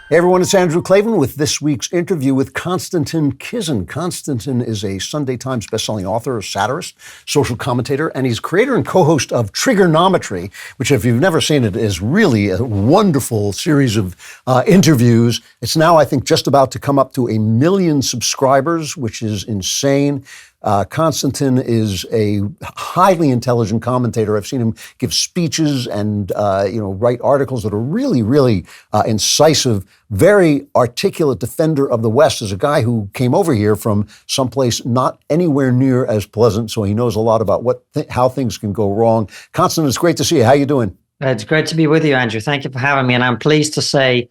Hey everyone, it's Andrew Klavan with this week's interview with Konstantin Kisin. Konstantin is a Sunday Times bestselling author, a satirist, social commentator, and he's creator and co-host of Triggernometry, which, if you've never seen it, is really a wonderful series of interviews. It's now, I think, just about to come up to 1 million subscribers, which is insane. Konstantin is a highly intelligent commentator. I've seen him give speeches and write articles that are really, really incisive, very articulate defender of the West. As a guy who came over here from someplace not anywhere near as pleasant, so he knows a lot about how things can go wrong. Konstantin, it's great to see you. How you doing? It's great to be with you, Andrew. Thank you for having me. And I'm pleased to say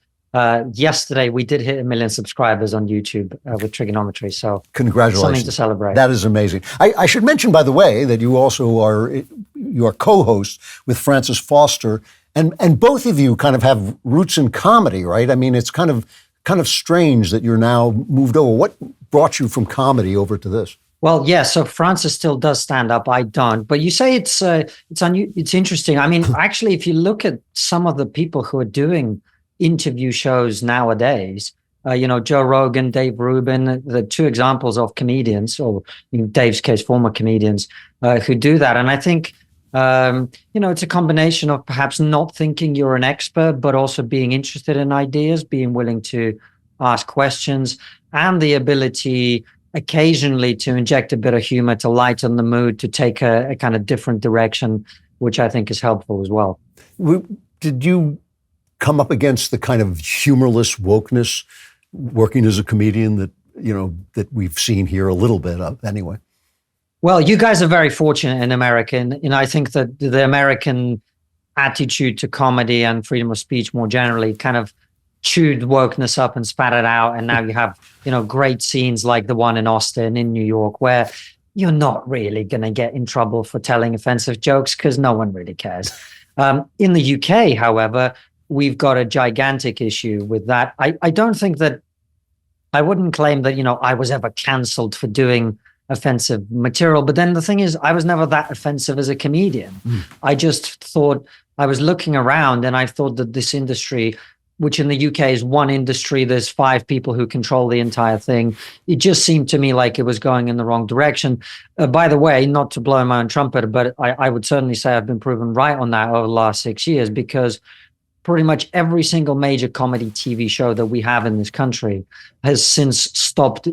yesterday we did hit 1 million subscribers on YouTube with Triggernometry. So congratulations. Something to celebrate. That is amazing. I should mention, by the way, that you also are co-host with Francis Foster, and both of you kind of have roots in comedy, right? I mean, it's kind of strange that you're now moved over. What brought you from comedy over to this? Well, yeah. So Francis still does stand up. I don't. But you say it's interesting. I mean, actually, if you look at some of the people who are doing interview shows nowadays, Joe Rogan, Dave Rubin, the two examples of comedians, or in Dave's case, former comedians who do that. And I think, it's a combination of perhaps not thinking you're an expert, but also being interested in ideas, being willing to ask questions, and the ability occasionally to inject a bit of humor, to lighten the mood, to take a kind of different direction, which I think is helpful as well. Did you come up against the kind of humorless wokeness working as a comedian that we've seen here a little bit of anyway? Well, you guys are very fortunate in America. And I think that the American attitude to comedy and freedom of speech more generally kind of chewed wokeness up and spat it out. And now you have, great scenes like the one in Austin, in New York, where you're not really going to get in trouble for telling offensive jokes because no one really cares. In the UK, however, we've got a gigantic issue with that. I don't think that, I wouldn't claim that, I was ever canceled for doing offensive material. But then the thing is, I was never that offensive as a comedian. I just thought, I was looking around and I thought that this industry, which in the UK is one industry, there's 5 people who control the entire thing. It just seemed to me like it was going in the wrong direction. By the way, not to blow my own trumpet, but I would certainly say I've been proven right on that over the last 6 years, because pretty much every single major comedy TV show that we have in this country has since stopped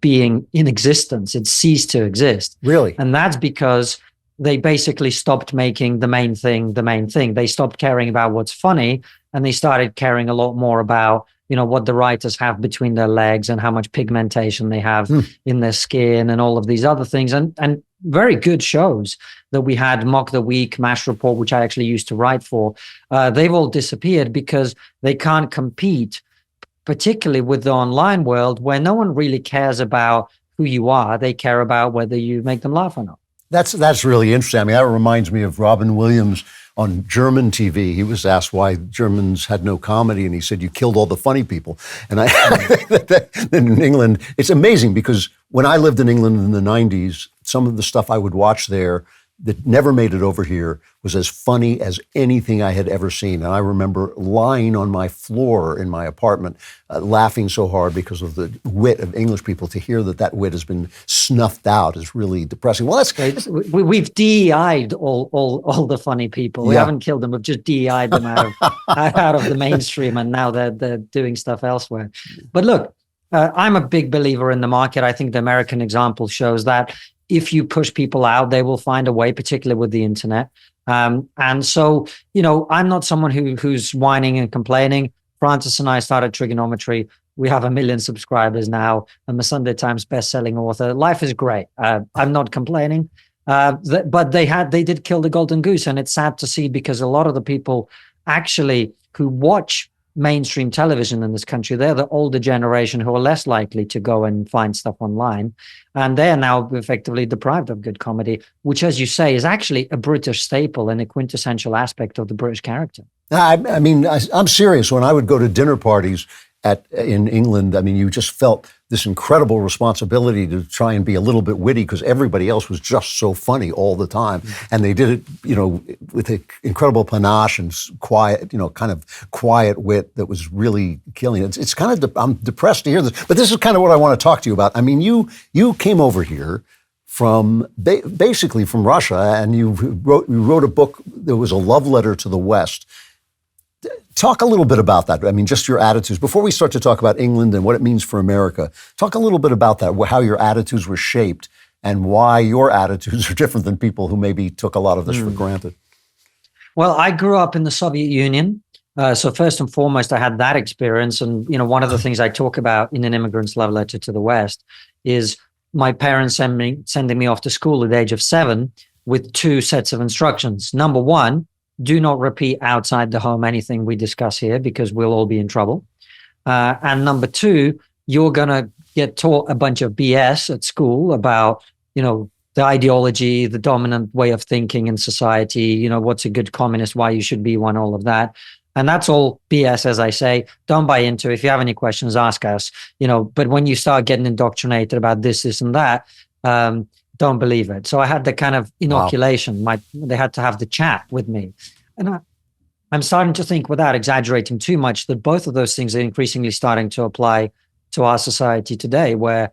being in existence. It ceased to exist. Really? And that's because they basically stopped making the main thing the main thing. They stopped caring about what's funny, and they started caring a lot more about, what the writers have between their legs and how much pigmentation they have in their skin and all of these other things. And very good shows that we had, Mock the Week, MASH Report, which I actually used to write for, they've all disappeared because they can't compete, particularly with the online world where no one really cares about who you are. They care about whether you make them laugh or not. That's really interesting. I mean, that reminds me of Robin Williams on German TV. He was asked why Germans had no comedy, and he said, "You killed all the funny people." And I in England, it's amazing because when I lived in England in the 90s, some of the stuff I would watch there that never made it over here was as funny as anything I had ever seen. And I remember lying on my floor in my apartment, laughing so hard because of the wit of English people. To hear that wit has been snuffed out is really depressing. Well, we've DEI'd all the funny people. We haven't killed them. We've just DEI'd them out of the mainstream, and now they're doing stuff elsewhere. But look, I'm a big believer in the market. I think the American example shows that if you push people out, they will find a way, particularly with the internet. And so, I'm not someone who's whining and complaining. Francis and I started Triggernometry. We have 1 million subscribers now. I'm a Sunday Times best-selling author. Life is great. I'm not complaining. But they did kill the golden goose. And it's sad to see, because a lot of the people actually who watch mainstream television in this country, they're the older generation who are less likely to go and find stuff online. And they're now effectively deprived of good comedy, which, as you say, is actually a British staple and a quintessential aspect of the British character. I mean, I'm serious. When I would go to dinner parties in England, I mean, you just felt this incredible responsibility to try and be a little bit witty because everybody else was just so funny all the time. And they did it, with incredible panache and quiet, kind of quiet wit that was really killing it. It's kind of, I'm depressed to hear this, but this is kind of what I want to talk to you about. I mean, you came over here from basically from Russia, and you wrote a book that was a love letter to the West. Talk a little bit about that. I mean, just your attitudes. Before we start to talk about England and what it means for America, talk a little bit about that, how your attitudes were shaped and why your attitudes are different than people who maybe took a lot of this for granted. Well, I grew up in the Soviet Union. So first and foremost, I had that experience. And, one of the things I talk about in An Immigrant's Love Letter to the West is my parents sending me off to school at the age of 7 with 2 sets of instructions. Number 1, do not repeat outside the home anything we discuss here because we'll all be in trouble. And number 2, you're going to get taught a bunch of BS at school about, the ideology, the dominant way of thinking in society, what's a good communist, why you should be one, all of that. And that's all BS, as I say. Don't buy into it. If you have any questions, ask us, but when you start getting indoctrinated about this and that, don't believe it. So I had the kind of inoculation. Wow. They had to have the chat with me. And I'm starting to think, without exaggerating too much, that both of those things are increasingly starting to apply to our society today, where,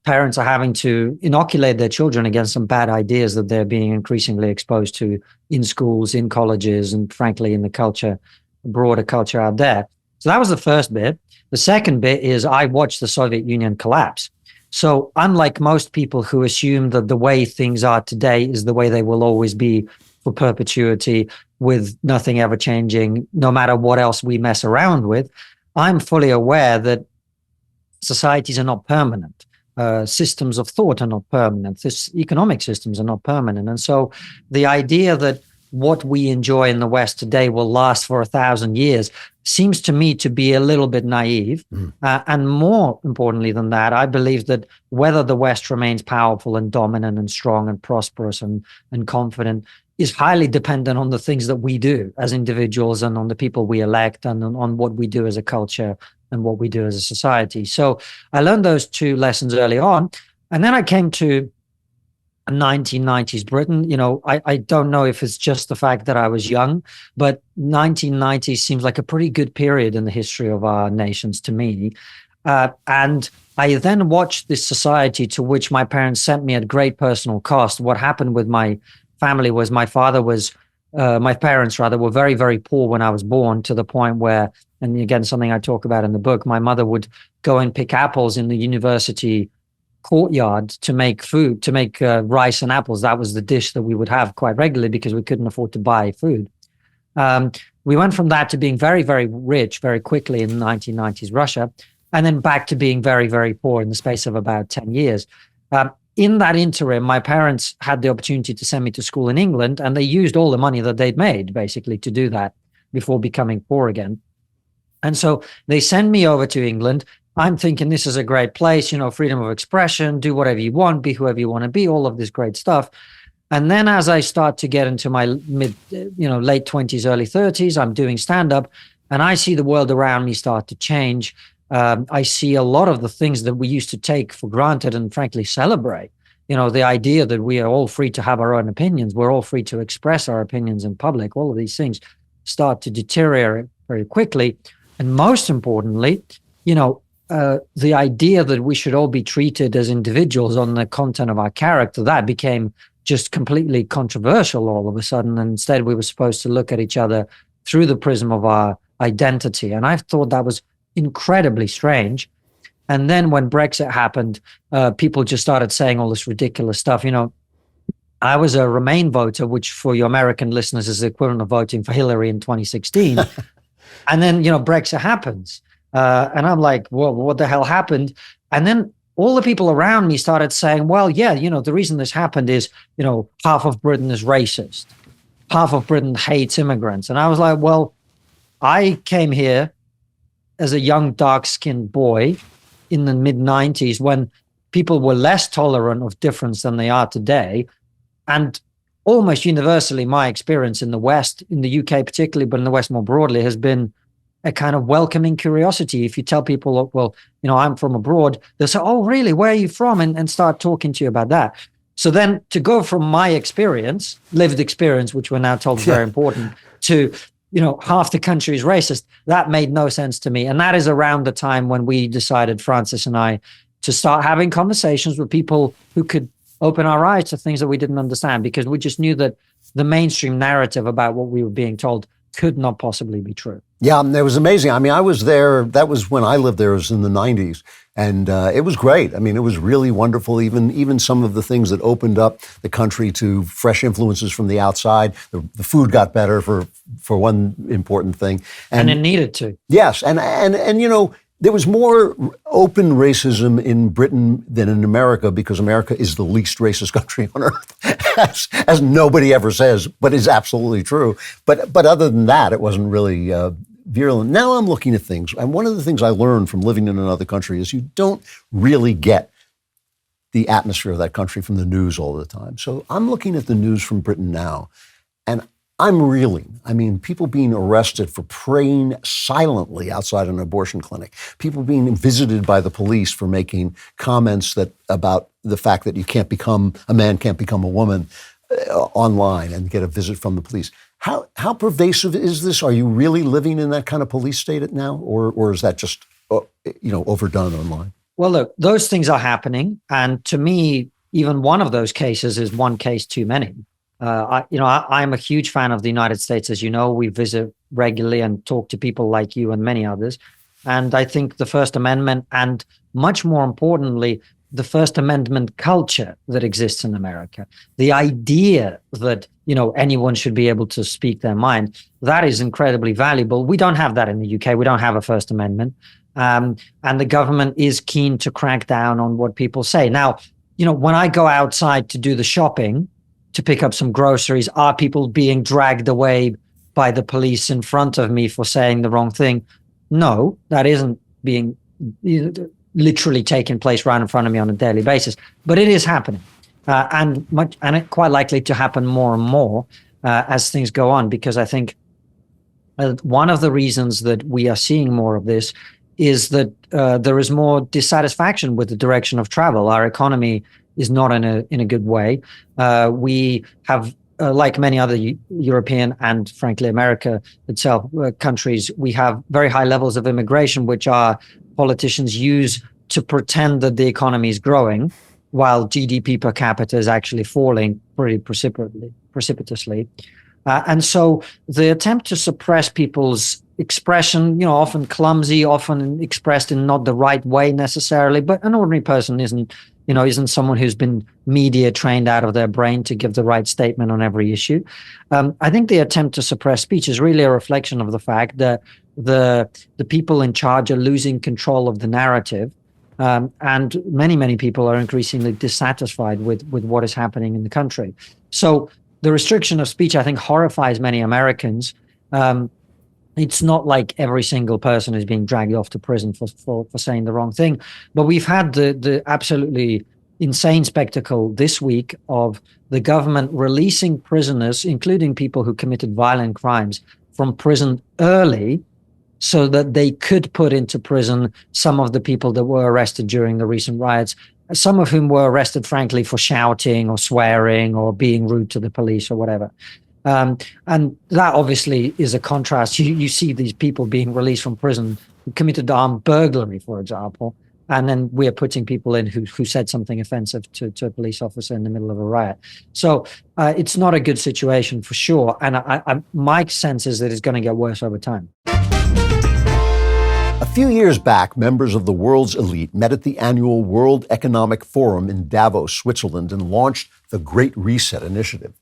parents are having to inoculate their children against some bad ideas that they're being increasingly exposed to in schools, in colleges, and frankly, in the culture, broader culture out there. So that was the first bit. The second bit is I watched the Soviet Union collapse. So unlike most people who assume that the way things are today is the way they will always be for perpetuity, with nothing ever changing, no matter what else we mess around with, I'm fully aware that societies are not permanent. Systems of thought are not permanent. Economic systems are not permanent. And so the idea that what we enjoy in the West today will last for 1,000 years seems to me to be a little bit naive. And more importantly than that, I believe that whether the West remains powerful and dominant and strong and prosperous and confident is highly dependent on the things that we do as individuals and on the people we elect and on what we do as a culture and what we do as a society. So I learned those 2 lessons early on. And then I came to 1990s Britain. I don't know if it's just the fact that I was young, but 1990s seems like a pretty good period in the history of our nations to me. And I then watched this society to which my parents sent me at great personal cost. What happened with my family was my parents were very, very poor when I was born, to the point where, and again, something I talk about in the book, my mother would go and pick apples in the university courtyard to make food, to make rice and apples. That was the dish that we would have quite regularly because we couldn't afford to buy food. We went from that to being very, very rich very quickly in the 1990s Russia, and then back to being very, very poor in the space of about 10 years. In that interim, my parents had the opportunity to send me to school in England, and they used all the money that they'd made basically to do that before becoming poor again. And so they send me over to England. I'm thinking this is a great place, freedom of expression, do whatever you want, be whoever you want to be, all of this great stuff. And then as I start to get into my late 20s, early 30s, I'm doing stand-up, and I see the world around me start to change. I see a lot of the things that we used to take for granted and frankly celebrate. The idea that we are all free to have our own opinions, we're all free to express our opinions in public, all of these things start to deteriorate very quickly. And most importantly, the idea that we should all be treated as individuals on the content of our character, that became just completely controversial all of a sudden. And instead, we were supposed to look at each other through the prism of our identity. And I thought that was incredibly strange. And then when Brexit happened, people just started saying all this ridiculous stuff. I was a Remain voter, which for your American listeners is the equivalent of voting for Hillary in 2016. And then, Brexit happens. And I'm like, well, what the hell happened? And then all the people around me started saying, well, yeah, the reason this happened is, half of Britain is racist. Half of Britain hates immigrants. And I was like, well, I came here as a young, dark-skinned boy in the mid-90s when people were less tolerant of difference than they are today. And almost universally, my experience in the West, in the UK particularly, but in the West more broadly, has been a kind of welcoming curiosity. If you tell people, well, I'm from abroad, they'll say, oh, really? Where are you from? And start talking to you about that. So then to go from my experience, lived experience, which we're now told is very important, to, half the country is racist, that made no sense to me. And that is around the time when we decided, Francis and I, to start having conversations with people who could open our eyes to things that we didn't understand, because we just knew that the mainstream narrative about what we were being told could not possibly be true. Yeah, it was amazing. I mean, I was there. That was when I lived there. It was in the 90s. And it was great. I mean, it was really wonderful. Even some of the things that opened up the country to fresh influences from the outside. The food got better for one important thing. And it needed to. Yes. And there was more open racism in Britain than in America, because America is the least racist country on earth, as nobody ever says, but is absolutely true. But other than that, it wasn't really virulent. Now I'm looking at things, and one of the things I learned from living in another country is you don't really get the atmosphere of that country from the news all the time. So I'm looking at the news from Britain now, and I'm reeling. I mean, people being arrested for praying silently outside an abortion clinic, people being visited by the police for making comments about the fact that a man can't become a woman online and get a visit from the police. How pervasive is this? Are you really living in that kind of police state now, or is that just overdone online? Well, look, those things are happening, and to me, even one of those cases is one case too many. I'm a huge fan of the United States. As you know, we visit regularly and talk to people like you and many others. And I think the First Amendment, and much more importantly, the First Amendment culture that exists in America, the idea that, anyone should be able to speak their mind, that is incredibly valuable. We don't have that in the UK. We don't have a First Amendment. And the government is keen to crack down on what people say. Now, when I go outside to do the shopping, to pick up some groceries, are people being dragged away by the police in front of me for saying the wrong thing? No, that isn't being literally taking place right in front of me on a daily basis, but it is happening, and it's quite likely to happen more and more as things go on, because I think one of the reasons that we are seeing more of this is that there is more dissatisfaction with the direction of travel. Our economy is not in a good way. We have, like many other European and frankly America itself countries, we have very high levels of immigration, which our politicians use to pretend that the economy is growing, while GDP per capita is actually falling pretty precipitously. And so the attempt to suppress people's expression, often clumsy, often expressed in not the right way necessarily, but an ordinary person isn't someone who's been media trained out of their brain to give the right statement on every issue. I think the attempt to suppress speech is really a reflection of the fact that the people in charge are losing control of the narrative. And many people are increasingly dissatisfied with what is happening in the country. So the restriction of speech, I think, horrifies many Americans. It's not like every single person is being dragged off to prison for saying the wrong thing. But we've had the absolutely insane spectacle this week of the government releasing prisoners, including people who committed violent crimes, from prison early so that they could put into prison some of the people that were arrested during the recent riots, some of whom were arrested, frankly, for shouting or swearing or being rude to the police or whatever. And that obviously is a contrast. You see these people being released from prison who committed armed burglary, for example, and then we're putting people in who said something offensive to a police officer in the middle of a riot. So it's not a good situation for sure. And my sense is that it's going to get worse over time. A few years back, members of the world's elite met at the annual World Economic Forum in Davos, Switzerland, and launched the Great Reset Initiative.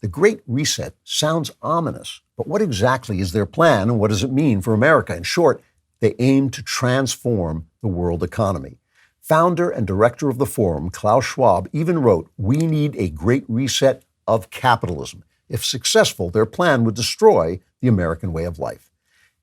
The Great Reset sounds ominous, but what exactly is their plan and what does it mean for America? In short, they aim to transform the world economy. Founder and director of the forum, Klaus Schwab, even wrote, "We need a great reset of capitalism. If successful, their plan would destroy the American way of life."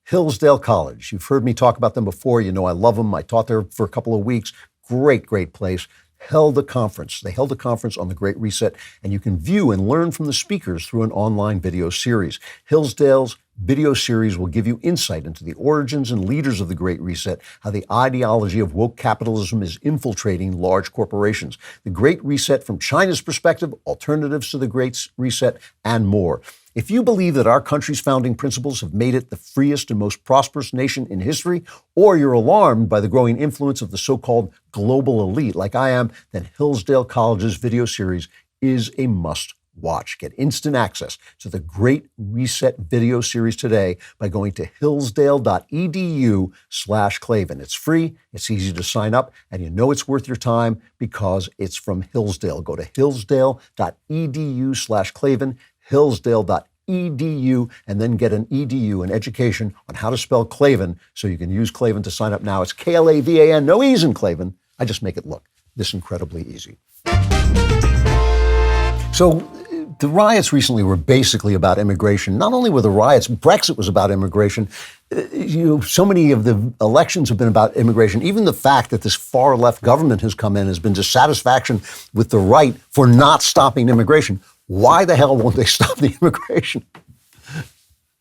Hillsdale College, you've heard me talk about them before. You know I love them. I taught there for a couple of weeks. Great place. held a conference. They held a conference on the Great Reset, and you can view and learn from the speakers through an online video series. Hillsdale's video series will give you insight into the origins and leaders of the Great Reset, how the ideology of woke capitalism is infiltrating large corporations, the Great Reset from China's perspective, alternatives to the Great Reset, and more. If you believe that our country's founding principles have made it the freest and most prosperous nation in history, or you're alarmed by the growing influence of the so-called global elite like I am, then Hillsdale College's video series is a must-watch. Get instant access to the Great Reset video series today by going to hillsdale.edu/Klavan. It's free, it's easy to sign up, and you know it's worth your time because it's from Hillsdale. Go to hillsdale.edu/Klavan, hillsdale.edu, and then get an EDU, an education on how to spell Klavan, so you can use Klavan to sign up now. It's Klavan, no E's in Klavan. I just make it look this incredibly easy. So the riots recently were basically about immigration. Not only were the riots, Brexit was about immigration. So many of the elections have been about immigration. Even the fact that this far left government has come in has been dissatisfaction with the right for not stopping immigration. Why the hell won't they stop the immigration?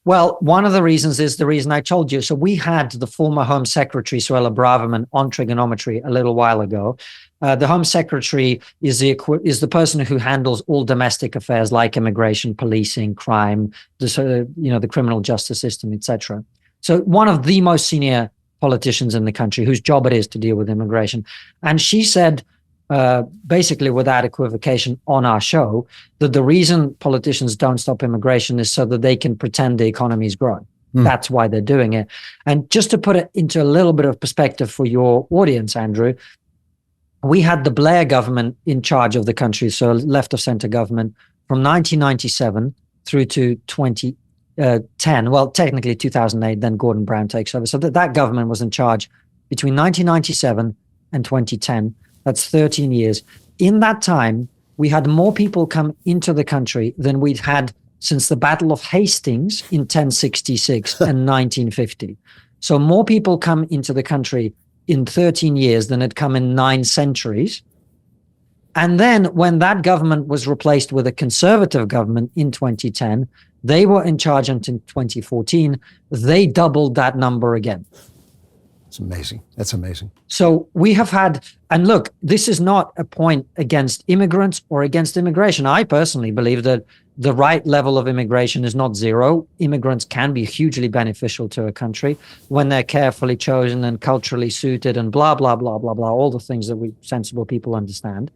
Well, one of the reasons is the reason I told you. So we had the former Home Secretary, Suella Braverman, on Triggernometry a little while ago. The Home Secretary is the person who handles all domestic affairs like immigration, policing, crime, the criminal justice system, etc. So one of the most senior politicians in the country whose job it is to deal with immigration. And she said, basically without equivocation on our show, that the reason politicians don't stop immigration is so that they can pretend the economy is growing. That's why they're doing it. And just to put it into a little bit of perspective for your audience, Andrew, we had the Blair government in charge of the country, so left of center government, from 1997 through to 2010. Well, technically 2008, then Gordon Brown takes over. So that government was in charge between 1997 and 2010. That's 13 years. In that time, we had more people come into the country than we'd had since the Battle of Hastings in 1066 and 1950. So more people come into the country in 13 years than had come in 9 centuries. And then when that government was replaced with a conservative government in 2010, they were in charge until 2014. They doubled that number again. It's amazing. That's amazing. So we have had, and look, this is not a point against immigrants or against immigration. I personally believe that the right level of immigration is not zero. Immigrants can be hugely beneficial to a country when they're carefully chosen and culturally suited and blah, blah, blah, blah, blah, all the things that we sensible people understand.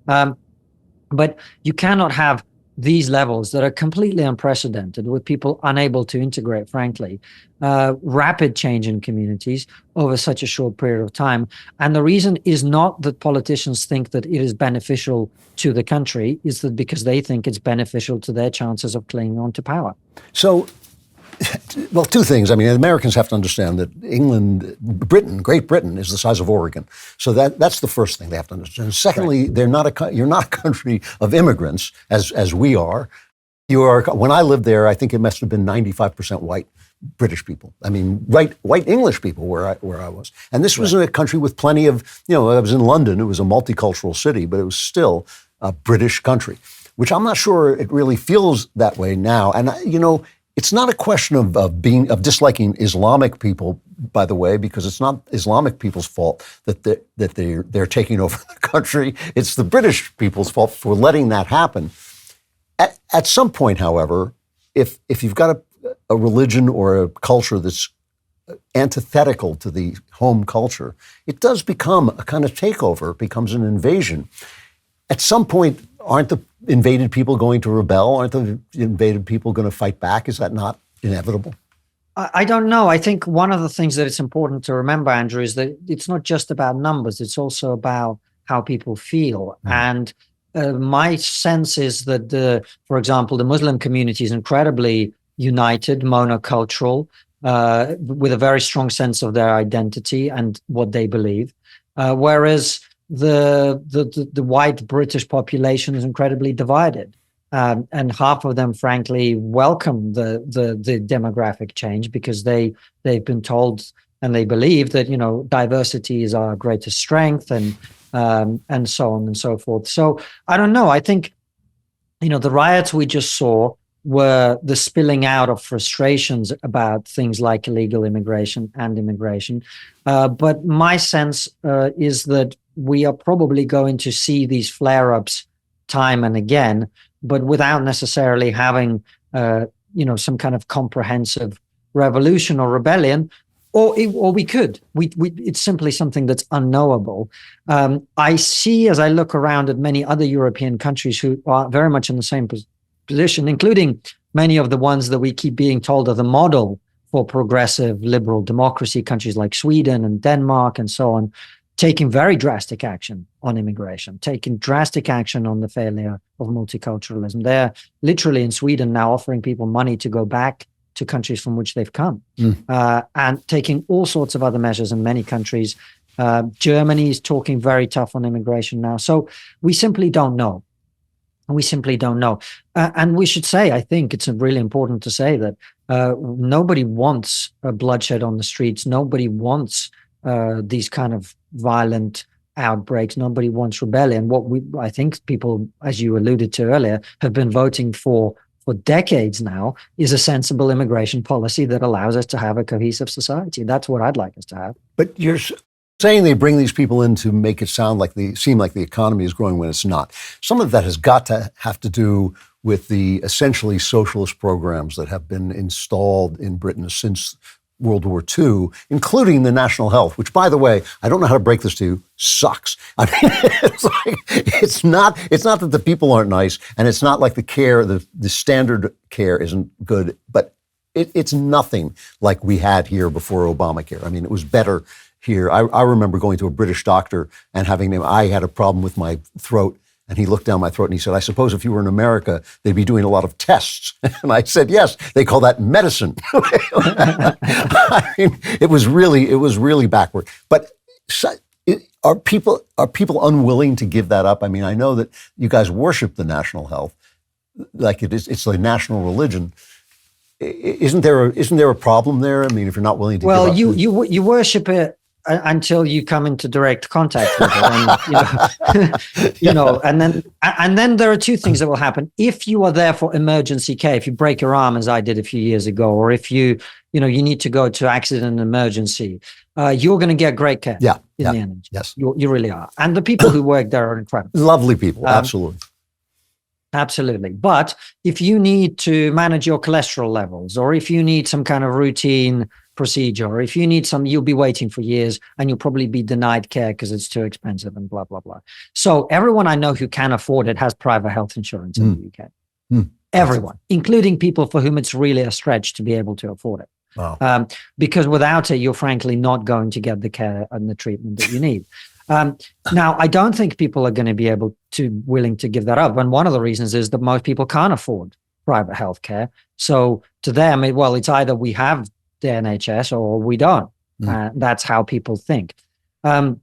But you cannot have these levels that are completely unprecedented with people unable to integrate, frankly, rapid change in communities over such a short period of time. And the reason is not that politicians think that it is beneficial to the country, is that because they think it's beneficial to their chances of clinging on to power. So, well, 2 things. I mean, Americans have to understand that Great Britain is the size of Oregon. So that's the first thing they have to understand. Secondly, right. You're not a country of immigrants as we are. You are. When I lived there, I think it must have been 95% white British people. I mean, white English people where I was. And this was in a country with plenty of, I was in London. It was a multicultural city, but it was still a British country, which I'm not sure it really feels that way now. And, it's not a question of disliking Islamic people, by the way, because it's not Islamic people's fault that they're taking over the country. It's the British people's fault for letting that happen. At some point, however, if you've got a religion or a culture that's antithetical to the home culture, it does become a kind of takeover. It becomes an invasion. At some point, aren't the invaded people going to rebel? Aren't the invaded people going to fight back? Is that not inevitable? I don't know. I think one of the things that it's important to remember, Andrew, is that it's not just about numbers. It's also about how people feel. And my sense is that, for example, the Muslim community is incredibly united, monocultural, with a very strong sense of their identity and what they believe. Whereas the white British population is incredibly divided. And half of them, frankly, welcome the demographic change because they've been told and they believe that, diversity is our greatest strength, and so on and so forth. So I don't know. I think, the riots we just saw were the spilling out of frustrations about things like illegal immigration and immigration. But my sense is that we are probably going to see these flare-ups time and again, but without necessarily having, some kind of comprehensive revolution or rebellion. Or we could. It's simply something that's unknowable. I see, as I look around at many other European countries who are very much in the same position, including many of the ones that we keep being told are the model for progressive liberal democracy, countries like Sweden and Denmark and so on, taking very drastic action on immigration, taking drastic action on the failure of multiculturalism. They're literally in Sweden now offering people money to go back to countries from which they've come, and taking all sorts of other measures in many countries. Germany is talking very tough on immigration now. So we simply don't know. We simply don't know. And we should say, I think it's really important to say that nobody wants bloodshed on the streets. Nobody wants these kind of violent outbreaks. Nobody wants rebellion. I think people, as you alluded to earlier, have been voting for decades now, is a sensible immigration policy that allows us to have a cohesive society. That's what I'd like us to have. But you're saying they bring these people in to make it seem like the economy is growing when it's not. Some of that has got to have to do with the essentially socialist programs that have been installed in Britain since World War II, including the national health, which, by the way, I don't know how to break this to you, sucks. I mean, it's not that the people aren't nice, and it's not like the care, the standard care isn't good, but it's nothing like we had here before Obamacare. I mean, it was better here. I remember going to a British doctor and I had a problem with my throat, and he looked down my throat and he said, "I suppose if you were in America, they'd be doing a lot of tests." And I said, "Yes, they call that medicine." I mean, it was really backward. But are people unwilling to give that up? I mean, I know that you guys worship the national health, like it's a national religion. Isn't there a problem there? I mean, if you're not willing to give up, you worship it until you come into direct contact with it, and then there are two things that will happen. If you are there for emergency care, if you break your arm, as I did a few years ago, or if you need to go to accident emergency, you're going to get great care. In the end. Yes, you really are. And the people who work there are incredible, lovely people. Absolutely. Absolutely. But if you need to manage your cholesterol levels, or if you need some kind of routine procedure, or if you need you'll be waiting for years and you'll probably be denied care because it's too expensive and blah, blah, blah. So everyone I know who can afford it has private health insurance in the UK. Everyone, including people for whom it's really a stretch to be able to afford it. Wow. Because without it, you're frankly not going to get the care and the treatment that you need. Now, I don't think people are going to be willing to give that up. And one of the reasons is that most people can't afford private health care. So to them, it's either we have the NHS or we don't. That's how people think. And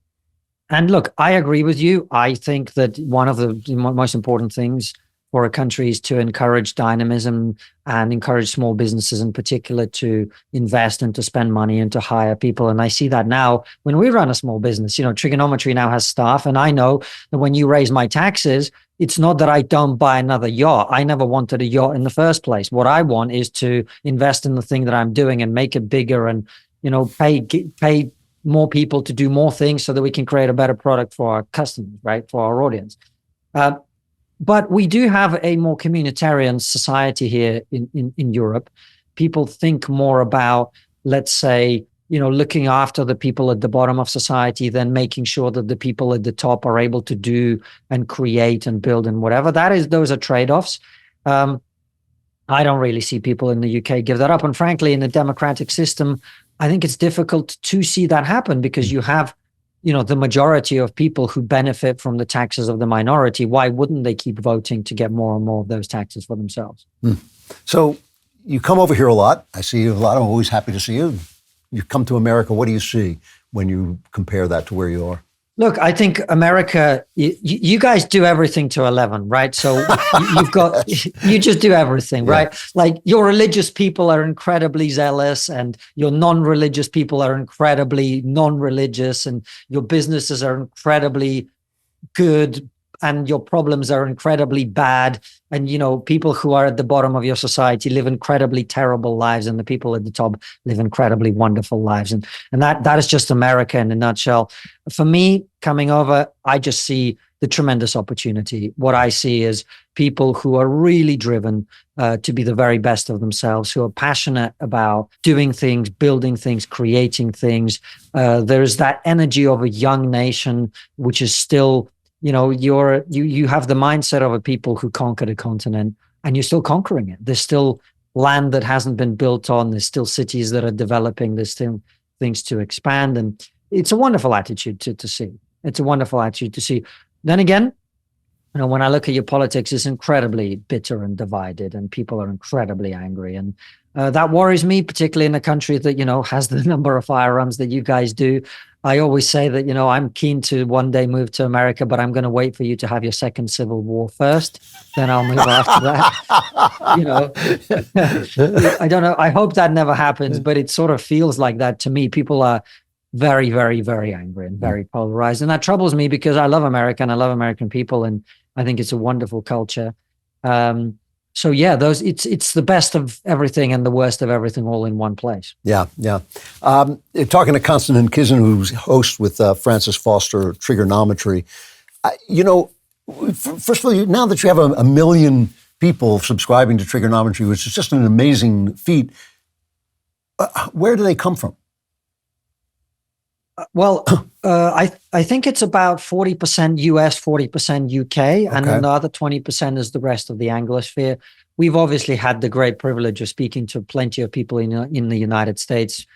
look, I agree with you. I think that one of the most important things for a country is to encourage dynamism and encourage small businesses in particular to invest and to spend money and to hire people. And I see that now when we run a small business. Triggernometry now has staff, and I know that when you raise my taxes, it's not that I don't buy another yacht. I never wanted a yacht in the first place. What I want is to invest in the thing that I'm doing and make it bigger, and pay more people to do more things so that we can create a better product for our customers, right, for our audience. But we do have a more communitarian society here in Europe. People think more about, let's say, looking after the people at the bottom of society than making sure that the people at the top are able to do and create and build and whatever. Those are trade-offs. I don't really see people in the UK give that up. And frankly, in a democratic system, I think it's difficult to see that happen because you have the majority of people who benefit from the taxes of the minority. Why wouldn't they keep voting to get more and more of those taxes for themselves? So you come over here a lot. I see you a lot. I'm always happy to see you. You come to America. What do you see when you compare that to where you are? Look, I think America, you guys do everything to 11, right? So you just do everything, right? Like your religious people are incredibly zealous and your non-religious people are incredibly non-religious and your businesses are incredibly good and your problems are incredibly bad. And, people who are at the bottom of your society live incredibly terrible lives and the people at the top live incredibly wonderful lives. And that is just America in a nutshell. For me, coming over, I just see the tremendous opportunity. What I see is people who are really driven to be the very best of themselves, who are passionate about doing things, building things, creating things. There's that energy of a young nation, which is still, you have the mindset of a people who conquered a continent and you're still conquering it. There's still land that hasn't been built on. There's still cities that are developing. There's still things to expand. And it's a wonderful attitude to see. It's a wonderful attitude to see. Then again, when I look at your politics, it's incredibly bitter and divided and people are incredibly angry. And that worries me, particularly in a country that, has the number of firearms that you guys do. I always say that, I'm keen to one day move to America, but I'm going to wait for you to have your second civil war first. Then I'll move after that. I don't know. I hope that never happens, but it sort of feels like that to me. People are very, very, very angry and very polarized. And that troubles me because I love America and I love American people. And I think it's a wonderful culture. So yeah, it's the best of everything and the worst of everything all in one place. Yeah. Talking to Konstantin Kisin, who's host with Francis Foster, Triggernometry. First of all, now that you have a million people subscribing to Triggernometry, which is just an amazing feat, where do they come from? Well, I think it's about 40% US, 40% UK, and then the other 20% is the rest of the Anglosphere. We've obviously had the great privilege of speaking to plenty of people in the United States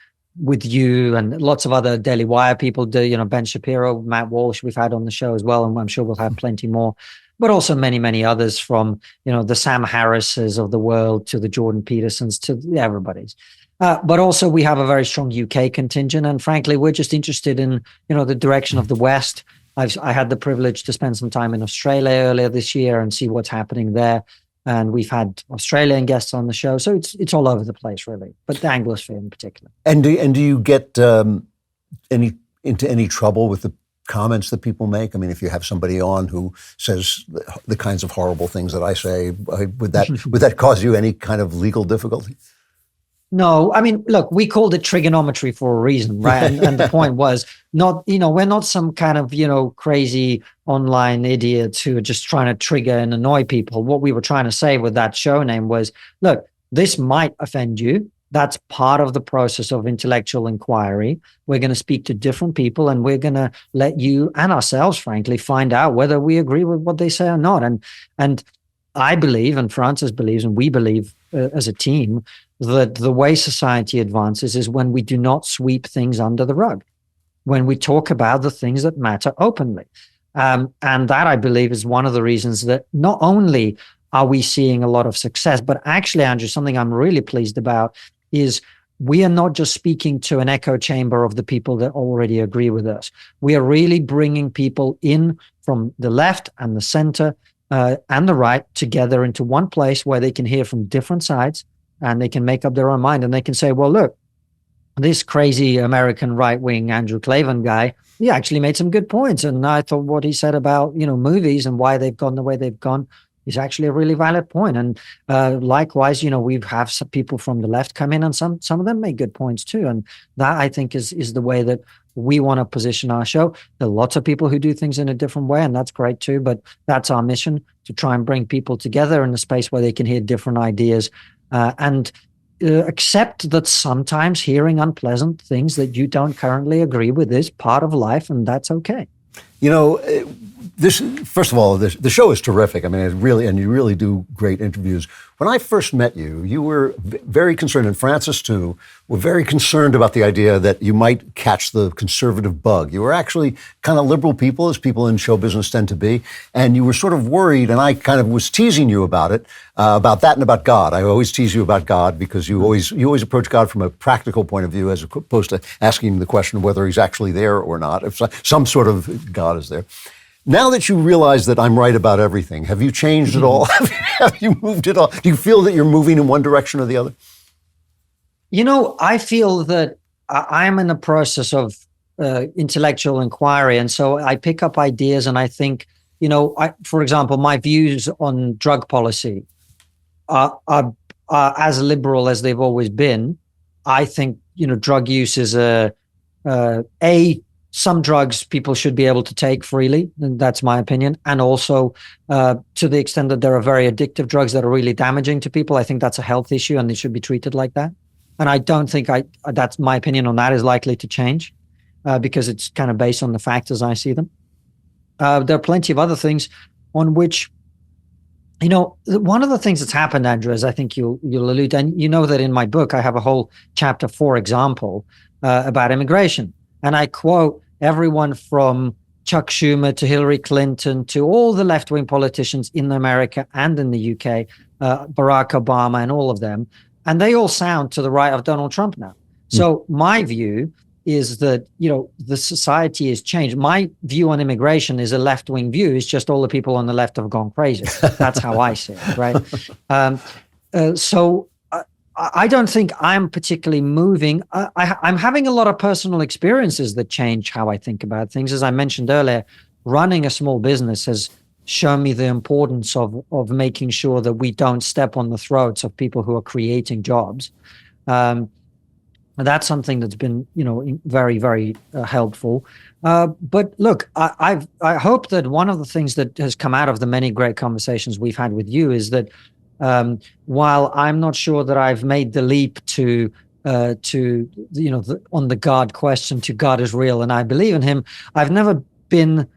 with you and lots of other DailyWire people, Ben Shapiro, Matt Walsh, we've had on the show as well, and I'm sure we'll have plenty more, but also many, many others from, the Sam Harrises of the world to the Jordan Petersons to everybody's. But also we have a very strong UK contingent. And frankly, we're just interested in, the direction of the West. I had the privilege to spend some time in Australia earlier this year and see what's happening there. And we've had Australian guests on the show. So it's all over the place, really, but the Anglosphere in particular. And do you get into any trouble with the comments that people make? I mean, if you have somebody on who says the kinds of horrible things that I say, would that cause you any kind of legal difficulty? No, I mean, look, we called it Triggernometry for a reason, right? And the point was not, we're not some kind of, crazy online idiots who are just trying to trigger and annoy people. What we were trying to say with that show name was, look, this might offend you. That's part of the process of intellectual inquiry. We're going to speak to different people and we're going to let you and ourselves, frankly, find out whether we agree with what they say or not. And I believe, and Francis believes, and we believe as a team, that the way society advances is when we do not sweep things under the rug, when we talk about the things that matter openly. And that, I believe, is one of the reasons that not only are we seeing a lot of success, but actually, Andrew, something I'm really pleased about is we are not just speaking to an echo chamber of the people that already agree with us. We are really bringing people in from the left and the center and the right together into one place where they can hear from different sides and they can make up their own mind and they can say, well, look, this crazy American right-wing Andrew Klavan guy, he actually made some good points. And I thought what he said about, movies and why they've gone the way they've gone is actually a really valid point. And likewise, we have some people from the left come in and some of them make good points too. And that, I think, is the way that we want to position our show. There are lots of people who do things in a different way, and that's great too. But that's our mission, to try and bring people together in a space where they can hear different ideas and accept that sometimes hearing unpleasant things that you don't currently agree with is part of life, and that's okay. First of all, the show is terrific. I mean, you really do great interviews. When I first met you, you were very concerned, and Francis too, were very concerned about the idea that you might catch the conservative bug. You were actually kind of liberal people, as people in show business tend to be, and you were sort of worried, and I kind of was teasing you about it, about that and about God. I always tease you about God because you always approach God from a practical point of view as opposed to asking the question of whether he's actually there or not, if some sort of God is there. Now that you realize that I'm right about everything, have you changed at all? Have you moved at all? Do you feel that you're moving in one direction or the other? I feel that I'm in a process of intellectual inquiry. And so I pick up ideas and I think, for example, my views on drug policy are as liberal as they've always been. I think, drug use is some drugs people should be able to take freely, and that's my opinion. And also, to the extent that there are very addictive drugs that are really damaging to people, I think that's a health issue and they should be treated like that. And I don't think that's my opinion on that is likely to change because it's kind of based on the facts as I see them. There are plenty of other things on which, one of the things that's happened, Andrew, as I think you'll allude, and that in my book, I have a whole chapter, for example, about immigration. And I quote everyone from Chuck Schumer to Hillary Clinton to all the left-wing politicians in America and in the UK, Barack Obama and all of them. And they all sound to the right of Donald Trump now. So my view is that, the society has changed. My view on immigration is a left-wing view. It's just all the people on the left have gone crazy. That's how I see it, right? So I don't think I'm particularly moving. I'm having a lot of personal experiences that change how I think about things. As I mentioned earlier, running a small business has shown me the importance of making sure that we don't step on the throats of people who are creating jobs. That's something that's been, very, very helpful. But look, I hope that one of the things that has come out of the many great conversations we've had with you is that while I'm not sure that I've made the leap to on the God question to God is real and I believe in him, I've never been,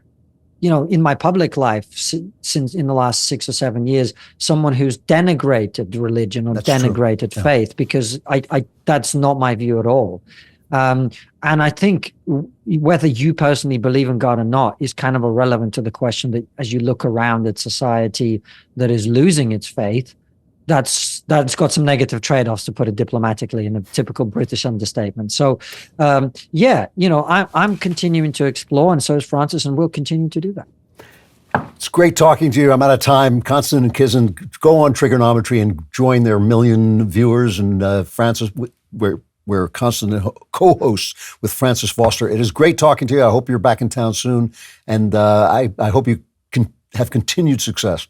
in my public life since in the last 6 or 7 years, someone who's denigrated religion or That's denigrated true. faith, because I that's not my view at all. And I think whether you personally believe in God or not is kind of irrelevant to the question that as you look around at society that is losing its faith, that's got some negative trade-offs, to put it diplomatically, in a typical British understatement. So, I'm continuing to explore, and so is Francis, and we'll continue to do that. It's great talking to you. I'm out of time. Konstantin Kisin, go on Triggernometry and join their 1 million viewers. And Francis, we're Konstantin co-hosts with Francis Foster. It is great talking to you. I hope you're back in town soon, and I hope you can have continued success.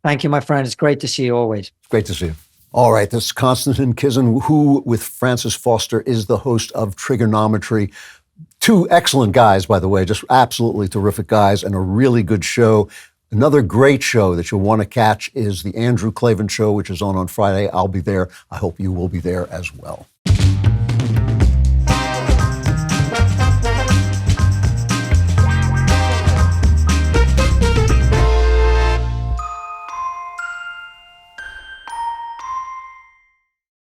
Thank you, my friend. It's great to see you always. Great to see you. All right, this is Konstantin Kisin, who, with Francis Foster, is the host of Triggernometry. 2 excellent guys, by the way, just absolutely terrific guys, and a really good show. Another great show that you'll want to catch is the Andrew Klavan Show, which is on Friday. I'll be there. I hope you will be there as well.